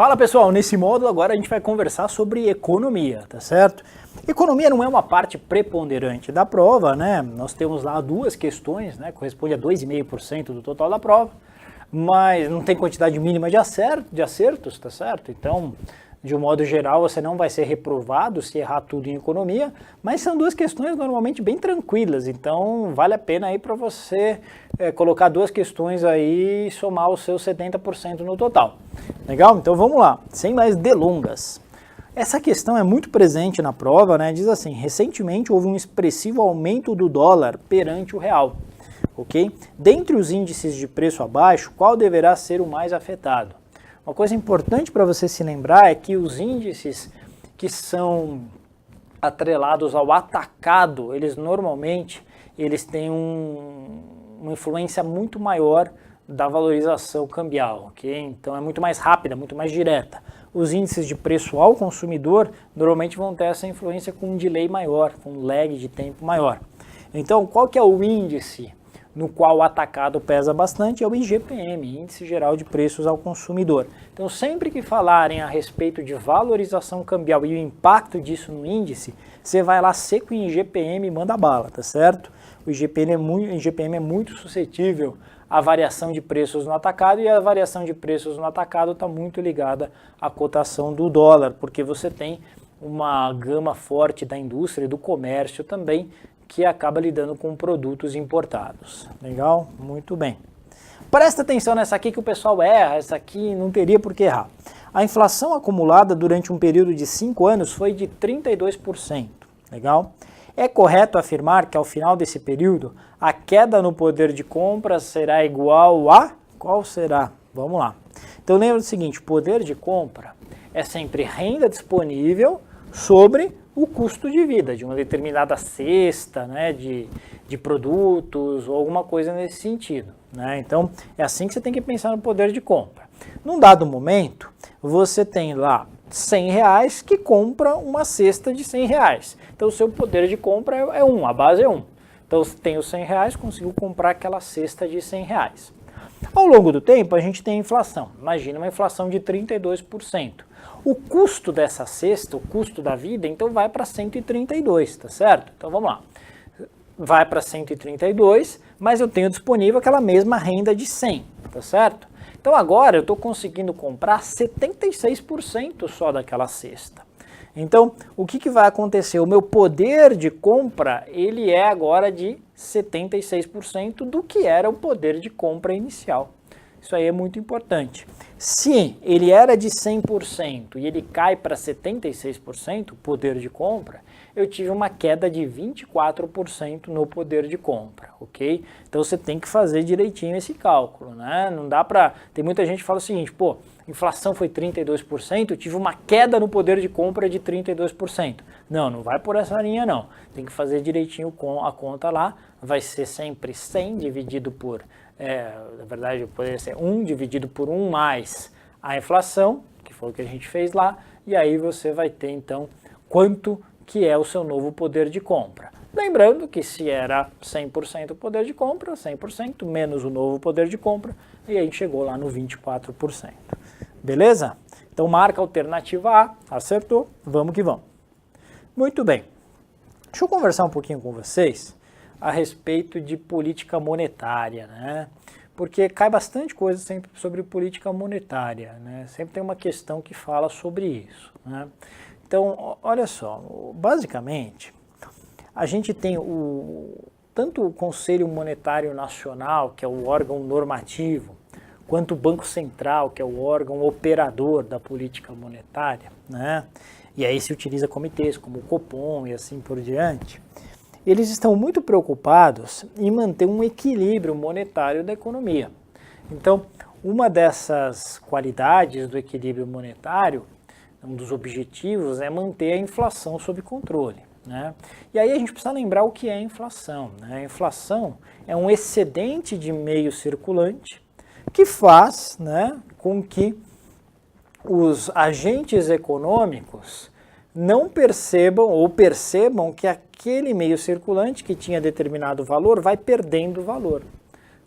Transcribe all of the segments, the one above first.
Fala pessoal, nesse módulo agora a gente vai conversar sobre economia, tá certo? Economia não é uma parte preponderante da prova, né? Nós temos lá duas questões, né? Corresponde a 2,5% do total da prova, mas não tem quantidade mínima de acertos, tá certo? Então, de um modo geral, você não vai ser reprovado se errar tudo em economia, mas são duas questões normalmente bem tranquilas, então vale a pena aí para você colocar duas questões aí e somar os seus 70% no total. Legal? Então vamos lá, sem mais delongas. Essa questão é muito presente na prova, né? Diz assim, recentemente houve um expressivo aumento do dólar perante o real, ok? Dentre os índices de preço abaixo, qual deverá ser o mais afetado? Uma coisa importante para você se lembrar é que os índices que são atrelados ao atacado, eles normalmente têm uma influência muito maior da valorização cambial, ok? Então é muito mais rápida, muito mais direta. Os índices de preço ao consumidor normalmente vão ter essa influência com um delay maior, com um lag de tempo maior. Então qual que é o índice no qual o atacado pesa bastante? É o IGPM, Índice Geral de Preços ao Consumidor. Então sempre que falarem a respeito de valorização cambial e o impacto disso no índice, você vai lá seco em IGPM e manda bala, tá certo? O IGPM é muito suscetível à variação de preços no atacado, e a variação de preços no atacado está muito ligada à cotação do dólar, porque você tem uma gama forte da indústria e do comércio também, que acaba lidando com produtos importados. Legal? Muito bem. Presta atenção nessa aqui que o pessoal erra, essa aqui não teria por que errar. A inflação acumulada durante um período de 5 anos foi de 32%. Legal? É correto afirmar que ao final desse período a queda no poder de compra será igual a... Qual será? Vamos lá. Então lembra do seguinte, poder de compra é sempre renda disponível sobre o custo de vida de uma determinada cesta, né, de produtos ou alguma coisa nesse sentido, né? Então é assim que você tem que pensar no poder de compra. Num dado momento, você tem lá R$100 que compra uma cesta de R$100. Então o seu poder de compra é 1, a base é 1. Então tenho R$100, consigo comprar aquela cesta de R$100. Ao longo do tempo a gente tem a inflação. Imagina uma inflação de 32%. O custo dessa cesta, o custo da vida, então vai para 132, tá certo? Então vamos lá. Vai para 132, mas eu tenho disponível aquela mesma renda de 100, tá certo? Então agora eu estou conseguindo comprar 76% só daquela cesta. Então o que vai acontecer? O meu poder de compra, ele é agora de 76% do que era o poder de compra inicial. Isso aí é muito importante. Se ele era de 100% e ele cai para 76%, poder de compra, eu tive uma queda de 24% no poder de compra, ok? Então você tem que fazer direitinho esse cálculo, né? Não dá para... Tem muita gente que fala o seguinte, pô, inflação foi 32%, eu tive uma queda no poder de compra de 32%. Não vai por essa linha não. Tem que fazer direitinho com a conta lá, vai ser sempre 100 dividido por... na verdade, poderia ser 1 dividido por 1 mais a inflação, que foi o que a gente fez lá, e aí você vai ter, então, quanto que é o seu novo poder de compra. Lembrando que se era 100% o poder de compra, 100% menos o novo poder de compra, e aí a gente chegou lá no 24%. Beleza? Então marca a alternativa A, acertou, vamos que vamos. Muito bem. Deixa eu conversar um pouquinho com vocês a respeito de política monetária, né? Porque cai bastante coisa sempre sobre política monetária, né? Sempre tem uma questão que fala sobre isso, né? Então, olha só, basicamente, a gente tem tanto o Conselho Monetário Nacional, que é o órgão normativo, quanto o Banco Central, que é o órgão operador da política monetária, né? E aí se utiliza comitês como o Copom e assim por diante. Eles estão muito preocupados em manter um equilíbrio monetário da economia. Então, uma dessas qualidades do equilíbrio monetário, um dos objetivos, é manter a inflação sob controle, né? E aí a gente precisa lembrar o que é a inflação, né? A inflação é um excedente de meio circulante que faz, né, com que os agentes econômicos não percebam ou percebam que aquele meio circulante que tinha determinado valor vai perdendo valor,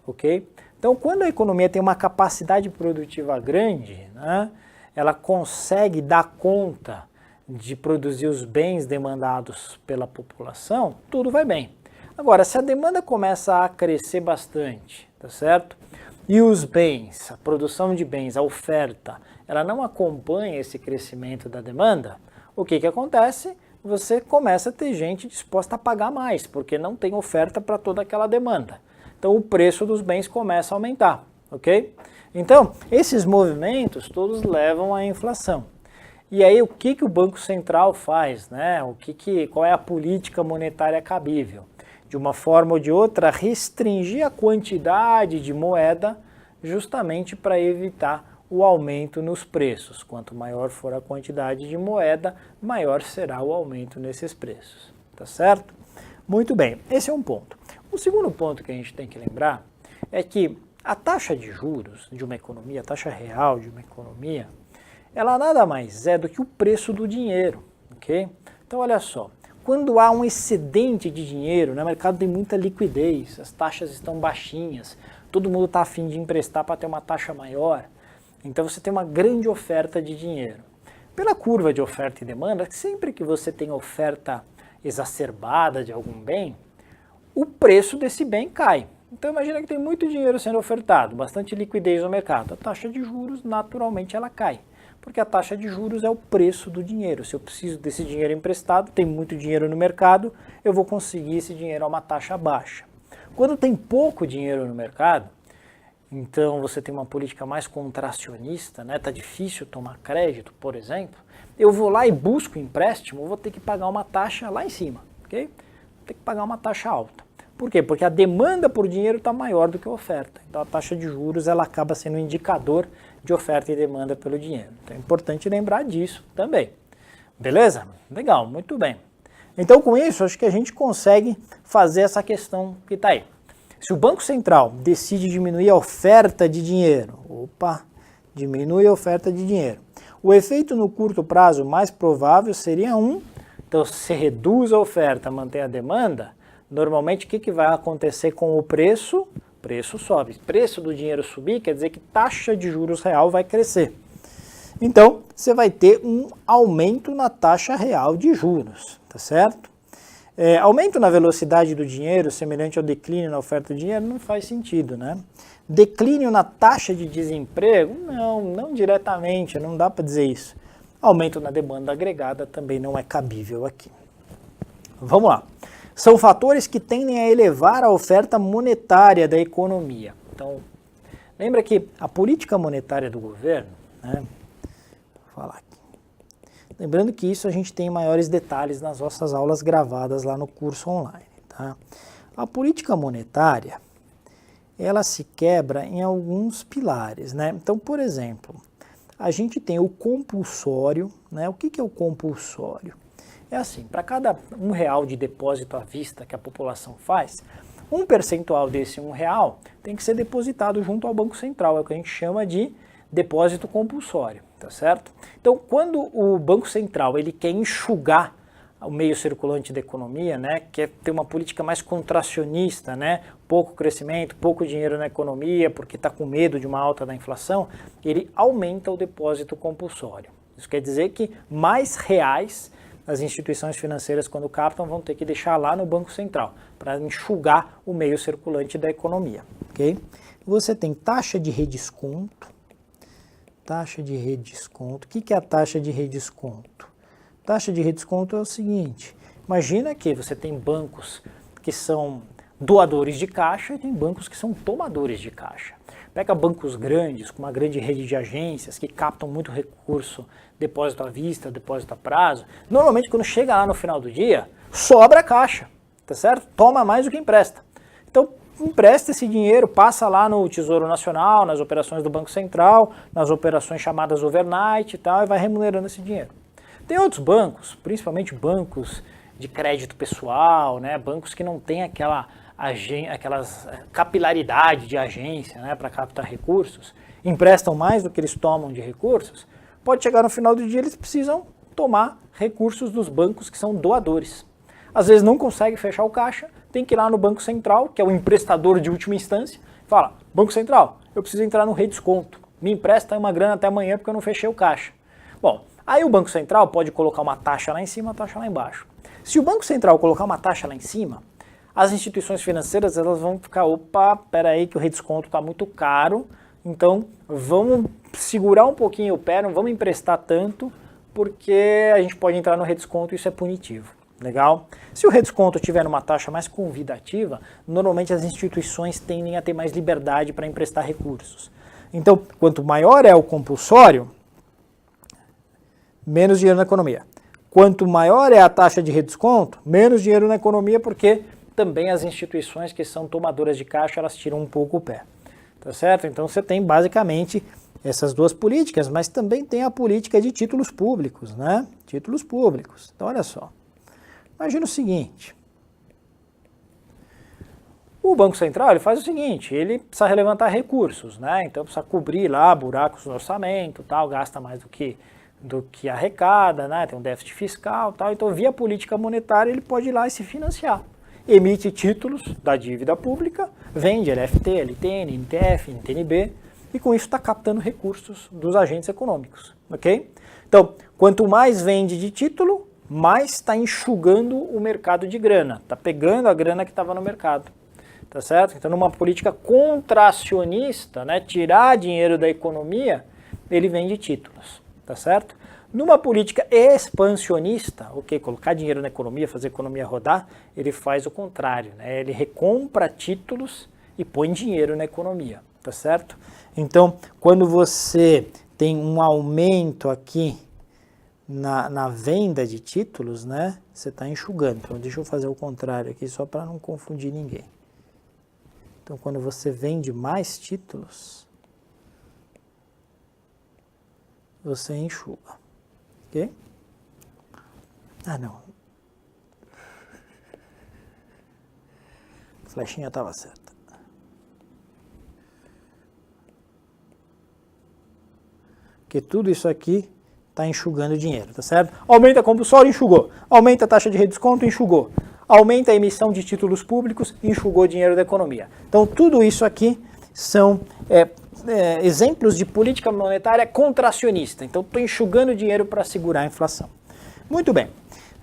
ok? Então, quando a economia tem uma capacidade produtiva grande, né, ela consegue dar conta de produzir os bens demandados pela população, tudo vai bem. Agora, se a demanda começa a crescer bastante, tá certo? E os bens, a produção de bens, a oferta, ela não acompanha esse crescimento da demanda, o que acontece? Você começa a ter gente disposta a pagar mais, porque não tem oferta para toda aquela demanda. Então o preço dos bens começa a aumentar, ok? Então, esses movimentos todos levam à inflação. E aí o que o Banco Central faz, né? Qual é a política monetária cabível? De uma forma ou de outra, restringir a quantidade de moeda justamente para evitar o aumento nos preços. Quanto maior for a quantidade de moeda, maior será o aumento nesses preços, tá certo? Muito bem, esse é um ponto. O segundo ponto que a gente tem que lembrar é que a taxa de juros de uma economia, a taxa real de uma economia, ela nada mais é do que o preço do dinheiro, ok? Então olha só, quando há um excedente de dinheiro, né, o mercado tem muita liquidez, as taxas estão baixinhas, todo mundo está a fim de emprestar para ter uma taxa maior, então você tem uma grande oferta de dinheiro. Pela curva de oferta e demanda, sempre que você tem oferta exacerbada de algum bem, o preço desse bem cai. Então imagina que tem muito dinheiro sendo ofertado, bastante liquidez no mercado, a taxa de juros naturalmente ela cai. Porque a taxa de juros é o preço do dinheiro. Se eu preciso desse dinheiro emprestado, tem muito dinheiro no mercado, eu vou conseguir esse dinheiro a uma taxa baixa. Quando tem pouco dinheiro no mercado, então você tem uma política mais contracionista, né? Tá difícil tomar crédito, por exemplo, eu vou lá e busco empréstimo, eu vou ter que pagar uma taxa lá em cima, ok? Vou ter que pagar uma taxa alta. Por quê? Porque a demanda por dinheiro está maior do que a oferta. Então a taxa de juros ela acaba sendo um indicador de oferta e demanda pelo dinheiro. Então é importante lembrar disso também. Beleza? Legal, muito bem. Então com isso acho que a gente consegue fazer essa questão que está aí. Se o Banco Central decide diminuir a oferta de dinheiro, diminui a oferta de dinheiro. O efeito no curto prazo mais provável seria então se você reduz a oferta, mantém a demanda, normalmente o que vai acontecer com o preço? O preço sobe. Preço do dinheiro subir quer dizer que taxa de juros real vai crescer. Então, você vai ter um aumento na taxa real de juros, tá certo? Aumento na velocidade do dinheiro, semelhante ao declínio na oferta de dinheiro, não faz sentido, né? Declínio na taxa de desemprego? Não diretamente, não dá para dizer isso. Aumento na demanda agregada também não é cabível aqui. Vamos lá. São fatores que tendem a elevar a oferta monetária da economia. Então, lembra que a política monetária do governo, né? Vou falar aqui. Lembrando que isso a gente tem maiores detalhes nas nossas aulas gravadas lá no curso online, tá? A política monetária, ela se quebra em alguns pilares, né? Então, por exemplo, a gente tem o compulsório, né? O que é o compulsório? É assim, para cada R$1 de depósito à vista que a população faz, um percentual desse R$1 tem que ser depositado junto ao Banco Central, é o que a gente chama de depósito compulsório, tá certo? Então, quando o Banco Central ele quer enxugar o meio circulante da economia, né, quer ter uma política mais contracionista, né, pouco crescimento, pouco dinheiro na economia, porque está com medo de uma alta da inflação, ele aumenta o depósito compulsório. Isso quer dizer que mais reais as instituições financeiras, quando captam, vão ter que deixar lá no Banco Central, para enxugar o meio circulante da economia, ok? Você tem taxa de redesconto. Taxa de redesconto. O que é a taxa de redesconto? Taxa de redesconto é o seguinte, imagina que você tem bancos que são doadores de caixa e tem bancos que são tomadores de caixa. Pega bancos grandes, com uma grande rede de agências que captam muito recurso, depósito à vista, depósito a prazo. Normalmente quando chega lá no final do dia, sobra a caixa, tá certo? Toma mais do que empresta. Então empresta esse dinheiro, passa lá no Tesouro Nacional, nas operações do Banco Central, nas operações chamadas overnight e tal, e vai remunerando esse dinheiro. Tem outros bancos, principalmente bancos de crédito pessoal, né? Bancos que não têm aquelas capilaridade de agência, né, para captar recursos, emprestam mais do que eles tomam de recursos, pode chegar no final do dia eles precisam tomar recursos dos bancos que são doadores. Às vezes não consegue fechar o caixa, tem que ir lá no Banco Central, que é o emprestador de última instância, fala, Banco Central, eu preciso entrar no redesconto, me empresta uma grana até amanhã porque eu não fechei o caixa. Bom, aí o Banco Central pode colocar uma taxa lá em cima, uma taxa lá embaixo. Se o Banco Central colocar uma taxa lá em cima, as instituições financeiras elas vão ficar, opa, peraí que o redesconto está muito caro, então vamos segurar um pouquinho o pé, não vamos emprestar tanto, porque a gente pode entrar no redesconto e isso é punitivo. Legal? Se o redesconto tiver uma taxa mais convidativa, normalmente as instituições tendem a ter mais liberdade para emprestar recursos. Então, quanto maior é o compulsório, menos dinheiro na economia. Quanto maior é a taxa de redesconto, menos dinheiro na economia, porque também as instituições que são tomadoras de caixa, elas tiram um pouco o pé. Tá certo? Então você tem basicamente essas duas políticas, mas também tem a política de títulos públicos, né? Títulos públicos. Então olha só. Imagina o seguinte. O Banco Central ele faz o seguinte, ele precisa relevantar recursos, né? Então precisa cobrir lá buracos no orçamento, tal, gasta mais do que arrecada, né? Tem um déficit fiscal, tal. Então via política monetária ele pode ir lá e se financiar. Emite títulos da dívida pública, vende LFT, LTN, NTF, NTNB, e com isso está captando recursos dos agentes econômicos, ok? Então, quanto mais vende de título, mais está enxugando o mercado de grana, está pegando a grana que estava no mercado, tá certo? Então, numa política contracionista, né, tirar dinheiro da economia, ele vende títulos, tá certo? Numa política expansionista, ok, colocar dinheiro na economia, fazer a economia rodar, ele faz o contrário, né? Ele recompra títulos e põe dinheiro na economia, tá certo? Então, quando você tem um aumento aqui na venda de títulos, né, você está enxugando. Então, deixa eu fazer o contrário aqui, só para não confundir ninguém. Então, quando você vende mais títulos, você enxuga. Ok? Ah, não. A flechinha estava certa. Porque tudo isso aqui está enxugando dinheiro, tá certo? Aumenta a compulsório, enxugou. Aumenta a taxa de redesconto, enxugou. Aumenta a emissão de títulos públicos, enxugou dinheiro da economia. Então, tudo isso aqui são exemplos de política monetária contracionista. Então, estou enxugando dinheiro para segurar a inflação. Muito bem.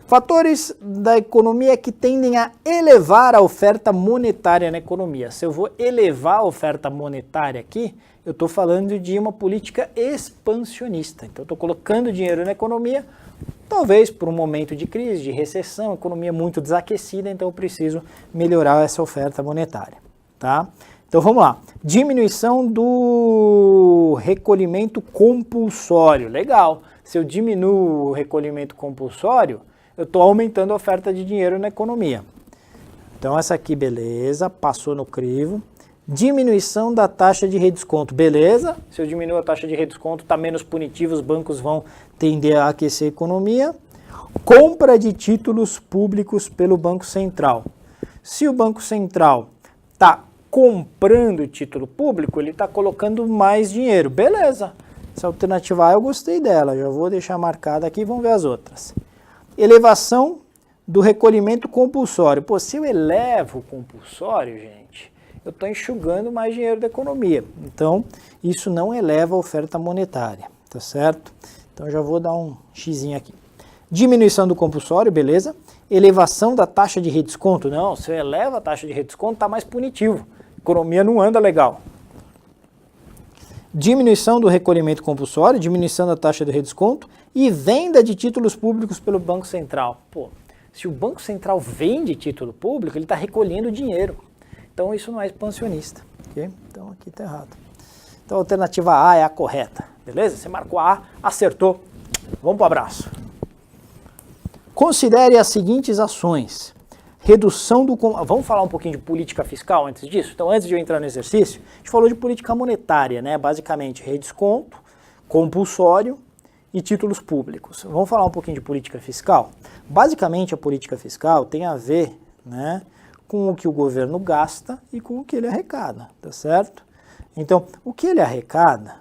Fatores da economia que tendem a elevar a oferta monetária na economia. Se eu vou elevar a oferta monetária aqui, eu estou falando de uma política expansionista. Então, estou colocando dinheiro na economia, talvez por um momento de crise, de recessão, economia muito desaquecida, então eu preciso melhorar essa oferta monetária. Tá? Então, vamos lá. Diminuição do recolhimento compulsório. Legal. Se eu diminuo o recolhimento compulsório, eu estou aumentando a oferta de dinheiro na economia. Então, essa aqui, beleza, passou no crivo. Diminuição da taxa de redesconto, beleza. Se eu diminuo a taxa de redesconto, está menos punitivo, os bancos vão tender a aquecer a economia. Compra de títulos públicos pelo Banco Central. Se o Banco Central está comprando título público, ele está colocando mais dinheiro, beleza. Essa alternativa A eu gostei dela, já vou deixar marcada aqui, vamos ver as outras. Elevação do recolhimento compulsório. Pô, se eu elevo o compulsório, gente, eu estou enxugando mais dinheiro da economia. Então, isso não eleva a oferta monetária, tá certo? Então, já vou dar um xizinho aqui. Diminuição do compulsório, beleza. Elevação da taxa de redesconto. Não, se eu elevo a taxa de redesconto, está mais punitivo. A economia não anda legal. Diminuição do recolhimento compulsório, diminuição da taxa de redesconto e venda de títulos públicos pelo Banco Central. Pô, se o Banco Central vende título público, ele está recolhendo dinheiro. Então isso não é expansionista, ok? Então aqui está errado. Então a alternativa A é a correta, beleza? Você marcou a A, acertou. Vamos para o abraço. Considere as seguintes ações. Redução do... Vamos falar um pouquinho de política fiscal antes disso? Então, antes de eu entrar no exercício, a gente falou de política monetária, né? Basicamente, redesconto, compulsório e títulos públicos. Vamos falar um pouquinho de política fiscal? Basicamente, a política fiscal tem a ver, né, com o que o governo gasta e com o que ele arrecada, tá certo? Então, o que ele arrecada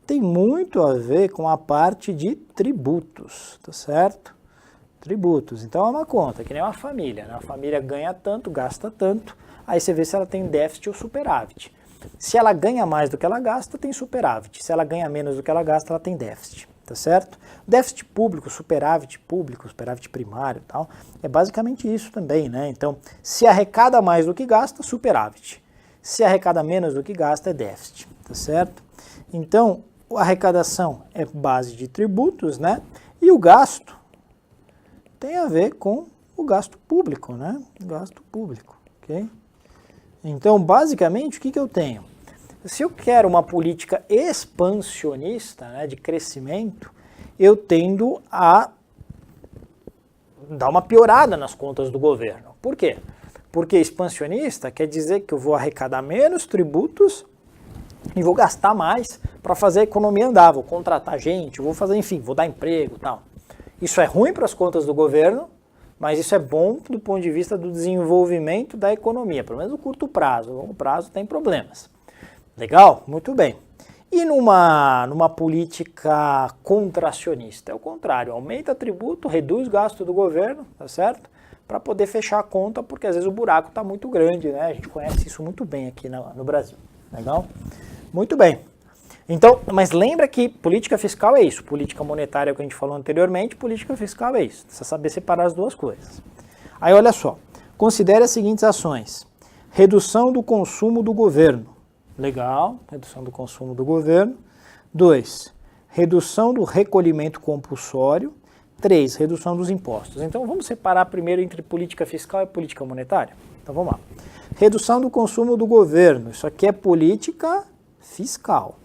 tem muito a ver com a parte de tributos, tá certo? Tributos. Então é uma conta, que nem uma família, né? A família ganha tanto, gasta tanto, aí você vê se ela tem déficit ou superávit. Se ela ganha mais do que ela gasta, tem superávit. Se ela ganha menos do que ela gasta, ela tem déficit, tá certo? Déficit público, superávit primário e tal, é basicamente isso também, né? Então, se arrecada mais do que gasta, superávit. Se arrecada menos do que gasta, é déficit, tá certo? Então, a arrecadação é base de tributos, né? E o gasto tem a ver com o gasto público, né? Gasto público, ok? Então, basicamente, o que eu tenho? Se eu quero uma política expansionista, né, de crescimento, eu tendo a dar uma piorada nas contas do governo. Por quê? Porque expansionista quer dizer que eu vou arrecadar menos tributos e vou gastar mais para fazer a economia andar, vou contratar gente, vou fazer, enfim, vou dar emprego e tal. Isso é ruim para as contas do governo, mas isso é bom do ponto de vista do desenvolvimento da economia, pelo menos no curto prazo. No longo prazo tem problemas. Legal? Muito bem. E numa política contracionista? É o contrário, aumenta tributo, reduz gasto do governo, tá certo? Para poder fechar a conta, porque às vezes o buraco está muito grande, né? A gente conhece isso muito bem aqui no Brasil. Legal? Muito bem. Então, mas lembra que política fiscal é isso, política monetária é o que a gente falou anteriormente, política fiscal é isso, precisa saber separar as duas coisas. Aí olha só, considere as seguintes ações: redução do consumo do governo, legal, redução do consumo do governo. 2, redução do recolhimento compulsório. 3, redução dos impostos. Então vamos separar primeiro entre política fiscal e política monetária? Então vamos lá. Redução do consumo do governo, isso aqui é política fiscal.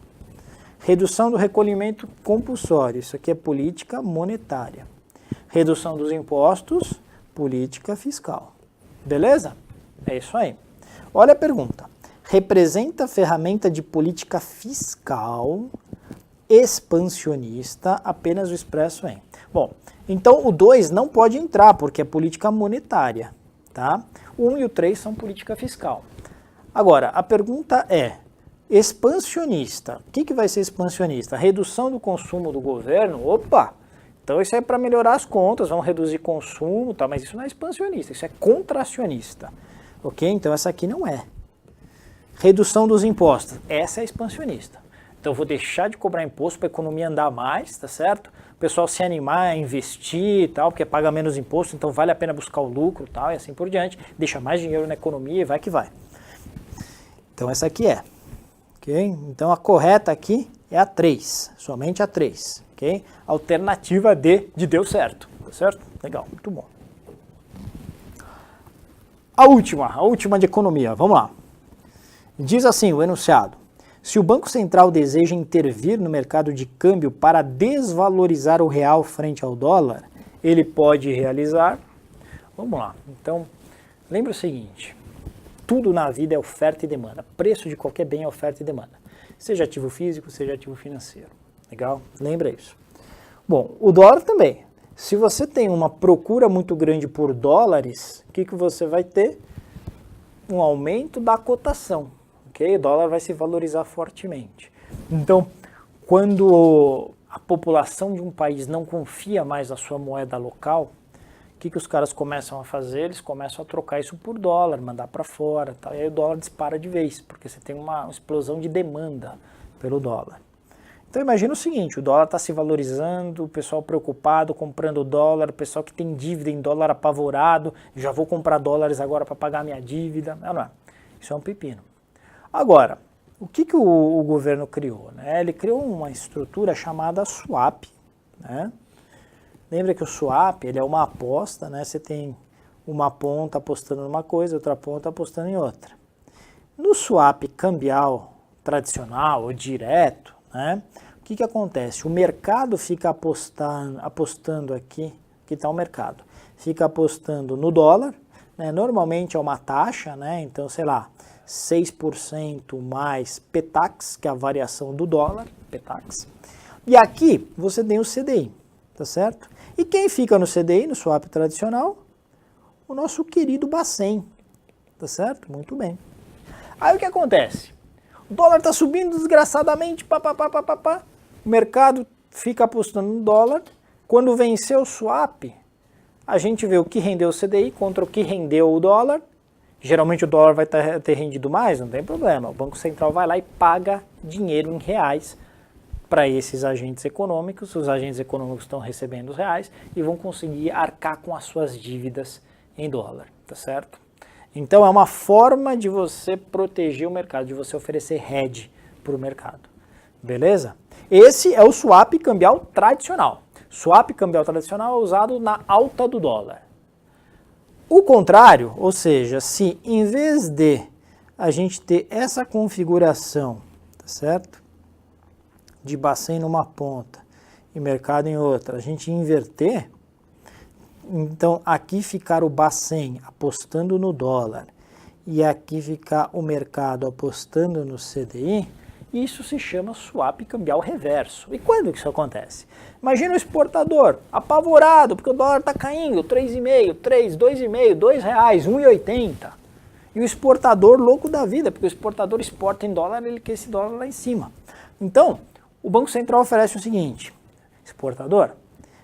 Redução do recolhimento compulsório, isso aqui é política monetária. Redução dos impostos, política fiscal. Beleza? É isso aí. Olha a pergunta. Representa ferramenta de política fiscal expansionista apenas o expresso em. Bom, então o 2 não pode entrar porque é política monetária, tá? O 1 e o 3 são política fiscal. Agora, a pergunta é, expansionista, o que vai ser expansionista? Redução do consumo do governo? Opa! Então isso é para melhorar as contas, vamos reduzir consumo, tá? Mas isso não é expansionista, isso é contracionista, ok? Então essa aqui não é. Redução dos impostos, essa é expansionista. Então eu vou deixar de cobrar imposto para a economia andar mais, tá certo? O pessoal se animar a investir e tal, porque paga menos imposto, então vale a pena buscar o lucro e tal, e assim por diante. Deixa mais dinheiro na economia e vai que vai. Então essa aqui é. Okay? Então a correta aqui é a 3, somente a 3. Okay? Alternativa D de deu certo, tá certo? Legal, muito bom. A última de economia, vamos lá. Diz assim o enunciado: se o Banco Central deseja intervir no mercado de câmbio para desvalorizar o real frente ao dólar, ele pode realizar. Vamos lá, então lembra o seguinte: tudo na vida é oferta e demanda. Preço de qualquer bem é oferta e demanda. Seja ativo físico, seja ativo financeiro. Legal? Lembra isso. Bom, o dólar também. Se você tem uma procura muito grande por dólares, o que você vai ter? Um aumento da cotação. Okay? O dólar vai se valorizar fortemente. Então, quando a população de um país não confia mais na sua moeda local, o que os caras começam a fazer? Eles começam a trocar isso por dólar, mandar para fora, tal, e aí o dólar dispara de vez, porque você tem uma explosão de demanda pelo dólar. Então imagina o seguinte, o dólar está se valorizando, o pessoal preocupado, comprando dólar, o pessoal que tem dívida em dólar apavorado, já vou comprar dólares agora para pagar minha dívida. Não é. Isso é um pepino. Agora, o que o governo criou? Né? Ele criou uma estrutura chamada swap, né? Lembra que o swap ele é uma aposta, né? Você tem uma ponta apostando numa coisa, outra ponta apostando em outra. No swap cambial tradicional ou direto, né? O que acontece? O mercado fica apostando aqui está o mercado, fica apostando no dólar, né? Normalmente é uma taxa, né? Então, sei lá, 6% mais PTAX, que é a variação do dólar, PTAX. E aqui você tem o CDI, tá certo? E quem fica no CDI, no swap tradicional? O nosso querido Bacen, tá certo? Muito bem. Aí o que acontece? O dólar está subindo desgraçadamente, o mercado fica apostando no dólar. Quando venceu o swap, a gente vê o que rendeu o CDI contra o que rendeu o dólar Geralmente o dólar vai ter rendido mais, não tem problema. O Banco Central vai lá e paga dinheiro em reais para esses agentes econômicos. Os agentes econômicos estão recebendo os reais e vão conseguir arcar com as suas dívidas em dólar, tá certo? Então é uma forma de você proteger o mercado, de você oferecer hedge para o mercado, beleza? Esse é o swap cambial tradicional. Swap cambial tradicional é usado na alta do dólar. O contrário, ou seja, se em vez de a gente ter essa configuração, tá certo? De Bacen numa ponta e mercado em outra, a gente inverter, então aqui ficar o Bacen apostando no dólar e aqui ficar o mercado apostando no CDI, isso se chama swap cambial reverso. E quando que isso acontece? Imagina o exportador apavorado, porque o dólar está caindo, 3,5, 3, 2,5, 2 reais, 1,80. E o exportador louco da vida, porque o exportador exporta em dólar, ele quer esse dólar lá em cima. Então, o Banco Central oferece o seguinte: exportador,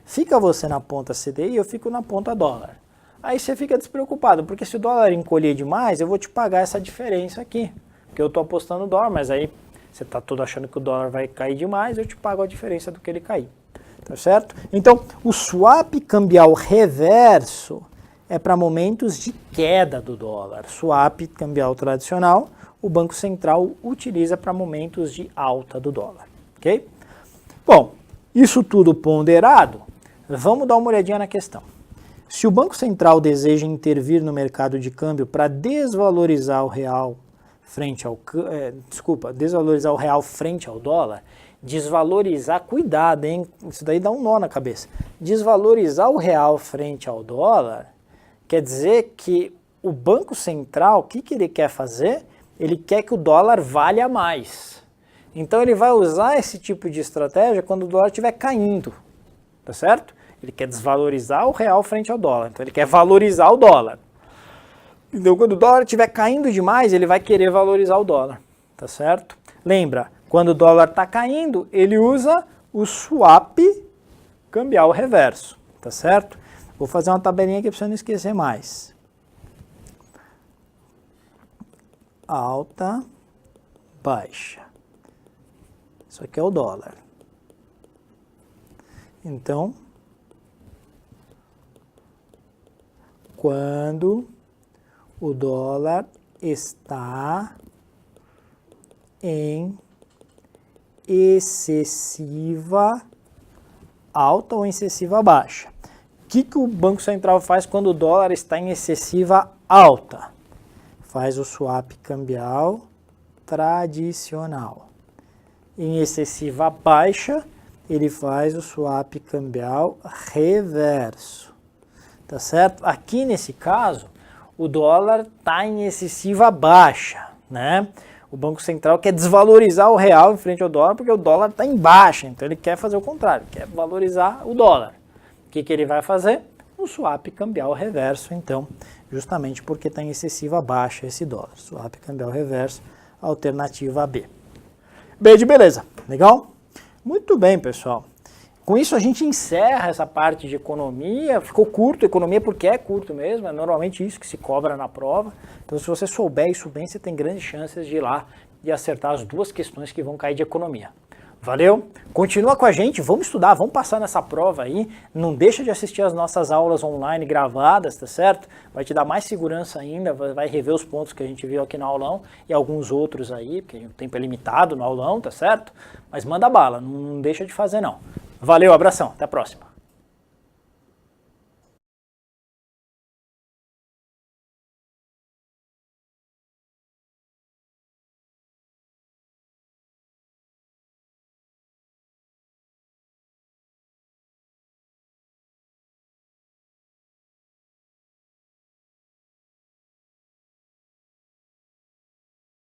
fica você na ponta CDI e eu fico na ponta dólar. Aí você fica despreocupado, porque se o dólar encolher demais, eu vou te pagar essa diferença aqui. Porque eu estou apostando no dólar, mas aí você está todo achando que o dólar vai cair demais, eu te pago a diferença do que ele cair. Tá certo? Então, o swap cambial reverso é para momentos de queda do dólar. Swap cambial tradicional, o Banco Central utiliza para momentos de alta do dólar. Ok? Bom, isso tudo ponderado, vamos dar uma olhadinha na questão. Se o Banco Central deseja intervir no mercado de câmbio para desvalorizar o real frente ao desvalorizar o real frente ao dólar, desvalorizar, cuidado, hein? Isso daí dá um nó na cabeça. Desvalorizar o real frente ao dólar quer dizer que o Banco Central, o que ele quer fazer? Ele quer que o dólar valha mais. Então ele vai usar esse tipo de estratégia quando o dólar estiver caindo, tá certo? Ele quer desvalorizar o real frente ao dólar, então ele quer valorizar o dólar. Então quando o dólar estiver caindo demais, ele vai querer valorizar o dólar, tá certo? Lembra, quando o dólar está caindo, ele usa o swap cambial reverso, tá certo? Vou fazer uma tabelinha aqui para você não esquecer mais. Alta, baixa. Isso aqui é o dólar. Então, quando o dólar está em excessiva alta ou excessiva baixa. O que o Banco Central faz quando o dólar está em excessiva alta? Faz o swap cambial tradicional. Em excessiva baixa, ele faz o swap cambial reverso. Tá certo? Aqui nesse caso, o dólar está em excessiva baixa, né? O Banco Central quer desvalorizar o real em frente ao dólar porque o dólar está em baixa, então ele quer fazer o contrário, quer valorizar o dólar. O que ele vai fazer? Um swap cambial reverso, então, justamente porque está em excessiva baixa esse dólar. Swap cambial reverso, alternativa B. B de beleza, legal? Muito bem, pessoal. Com isso a gente encerra essa parte de economia. Ficou curto economia porque é curto mesmo, é normalmente isso que se cobra na prova. Então se você souber isso bem, você tem grandes chances de ir lá e acertar as duas questões que vão cair de economia. Valeu? Continua com a gente, vamos estudar, vamos passar nessa prova aí. Não deixa de assistir as nossas aulas online gravadas, tá certo? Vai te dar mais segurança ainda, vai rever os pontos que a gente viu aqui no aulão e alguns outros aí, porque o tempo é limitado no aulão, tá certo? Mas manda bala, não deixa de fazer não. Valeu, abração, até a próxima.